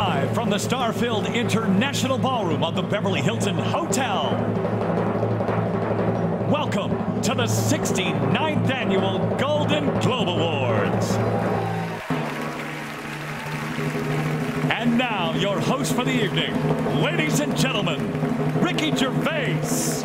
Live from the star-filled International Ballroom of the Beverly Hilton Hotel. Welcome to the 69th Annual Golden Globe Awards. And now, your host for the evening, ladies and gentlemen, Ricky Gervais.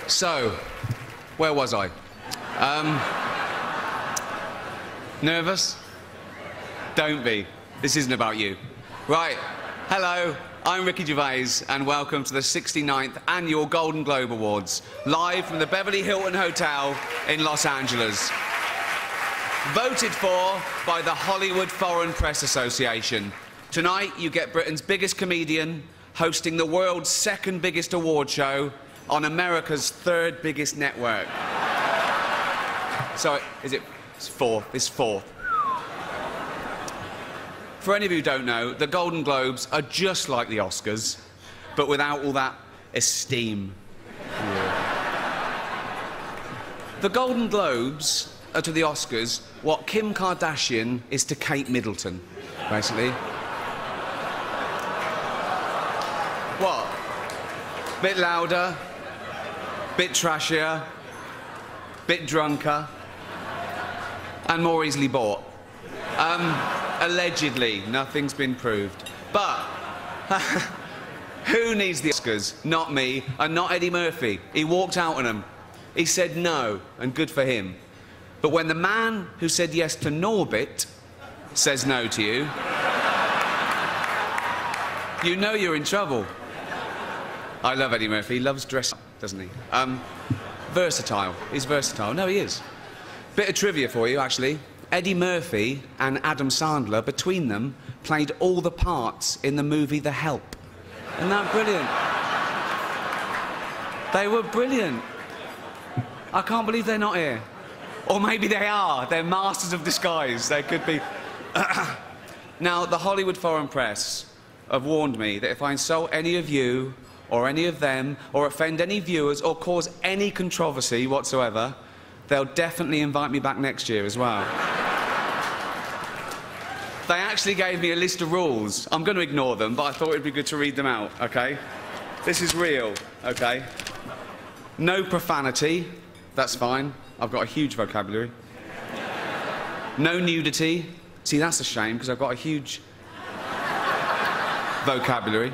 So, where was I? Nervous? Don't be. This isn't about you. Right. Hello, I'm Ricky Gervais, and welcome to the 69th Annual Golden Globe Awards, live from the Beverly Hilton Hotel in Los Angeles. Voted for by the Hollywood Foreign Press Association. Tonight, you get Britain's biggest comedian hosting the world's second biggest award show on America's third biggest network. So, it's fourth. For any of you who don't know, the Golden Globes are just like the Oscars, but without all that esteem. The Golden Globes are to the Oscars what Kim Kardashian is to Kate Middleton, basically. What? Bit louder, bit trashier, bit drunker, and more easily bought. Allegedly, nothing's been proved. But who needs the Oscars? Not me, and not Eddie Murphy. He walked out on them. He said no, and good for him. But when the man who said yes to Norbit says no to you, you know you're in trouble. I love Eddie Murphy. He loves dressing up, doesn't he? Versatile. He's versatile. No, he is. Bit of trivia for you, actually. Eddie Murphy and Adam Sandler, between them, played all the parts in the movie The Help. Isn't that brilliant? They were brilliant. I can't believe they're not here. Or maybe they are. They're masters of disguise. They could be. Now, the Hollywood Foreign Press have warned me that if I insult any of you, or any of them, or offend any viewers, or cause any controversy whatsoever, they'll definitely invite me back next year as well. They actually gave me a list of rules. I'm going to ignore them, but I thought it'd be good to read them out, OK? This is real, OK? No profanity. That's fine. I've got a huge vocabulary. No nudity. See, that's a shame, because I've got a huge vocabulary.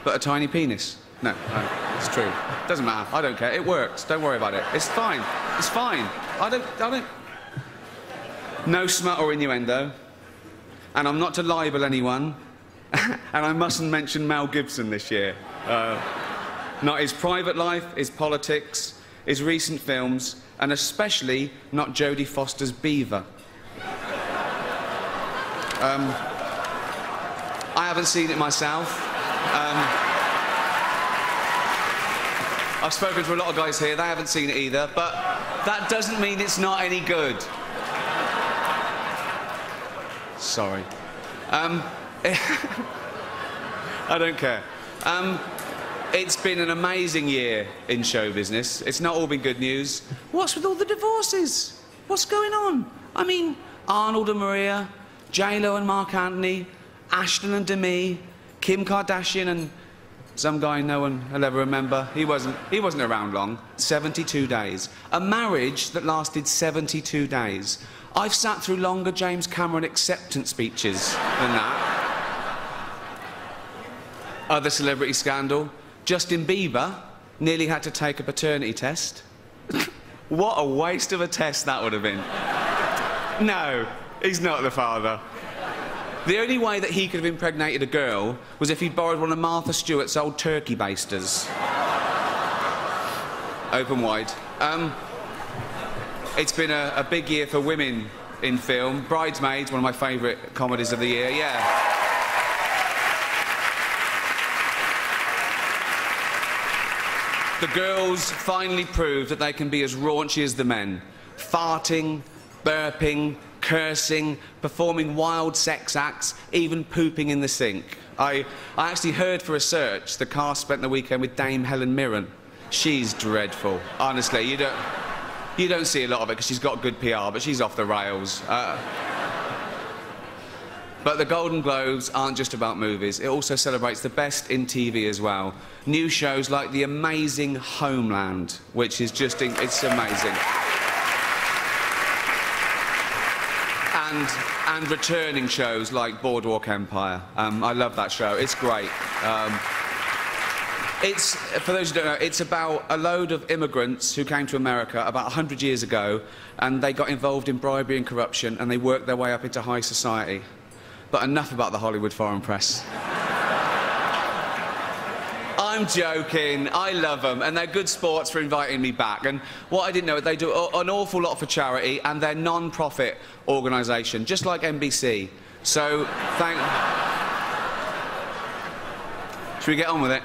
But a tiny penis. No, it's true. Doesn't matter. I don't care. It works. Don't worry about it. It's fine. It's fine. I don't... No smut or innuendo. And I'm not to libel anyone. And I mustn't mention Mel Gibson this year. Not his private life, his politics, his recent films, and especially not Jodie Foster's beaver. I haven't seen it myself. I've spoken to a lot of guys here, they haven't seen it either, but that doesn't mean it's not any good. Sorry. I don't care. It's been an amazing year in show business. It's not all been good news. What's with all the divorces? What's going on? I mean, Arnold and Maria, J-Lo and Mark Anthony, Ashton and Demi, Kim Kardashian and some guy no one will ever remember. He wasn't around long. 72 days. A marriage that lasted 72 days. I've sat through longer James Cameron acceptance speeches than that. Other celebrity scandal. Justin Bieber nearly had to take a paternity test. What a waste of a test that would have been. No, he's not the father. The only way that he could have impregnated a girl was if he'd borrowed one of Martha Stewart's old turkey basters. Open wide. It's been a big year for women in film. Bridesmaids, one of my favourite comedies of the year, yeah. The girls finally proved that they can be as raunchy as the men. Farting, burping, cursing, performing wild sex acts, even pooping in the sink. I actually heard for a search the cast spent the weekend with Dame Helen Mirren. She's dreadful. Honestly, you don't see a lot of it because she's got good PR, but she's off the rails. But the Golden Globes aren't just about movies. It also celebrates the best in TV as well. New shows like the amazing Homeland, which is just... it's amazing. And returning shows like Boardwalk Empire. I love that show. It's great. It's, for those who don't know, it's about a load of immigrants who came to America about 100 years ago, and they got involved in bribery and corruption, and they worked their way up into high society. But enough about the Hollywood foreign press. I'm joking. I love them, and they're good sports for inviting me back. And what I didn't know, they do an awful lot for charity, and they're non-profit organisation, just like NBC. So, Should we get on with it?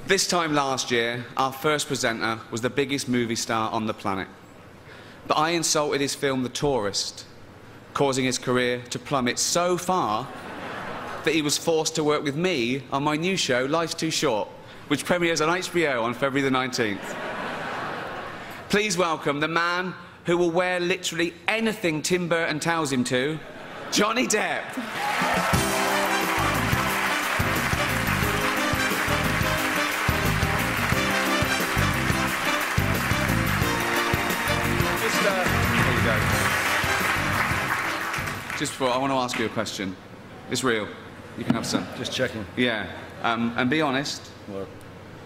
This time last year, our first presenter was the biggest movie star on the planet. But I insulted his film The Tourist, causing his career to plummet so far that he was forced to work with me on my new show, Life's Too Short, which premieres on HBO on February the 19th. Please welcome the man who will wear literally anything Tim Burton tells him to, Johnny Depp. There you go. Just before, I want to ask you a question. It's real. You can have some. Just checking. Yeah. And be honest. What?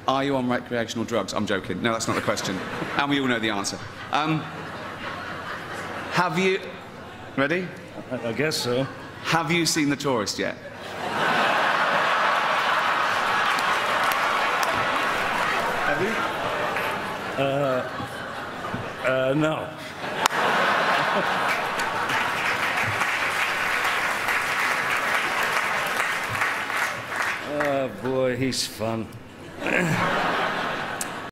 Are you on recreational drugs? I'm joking. No, that's not the question. And we all know the answer. Have you... Ready? I guess so. Have you seen The Tourist yet? Have you? No. Oh, boy, he's fun.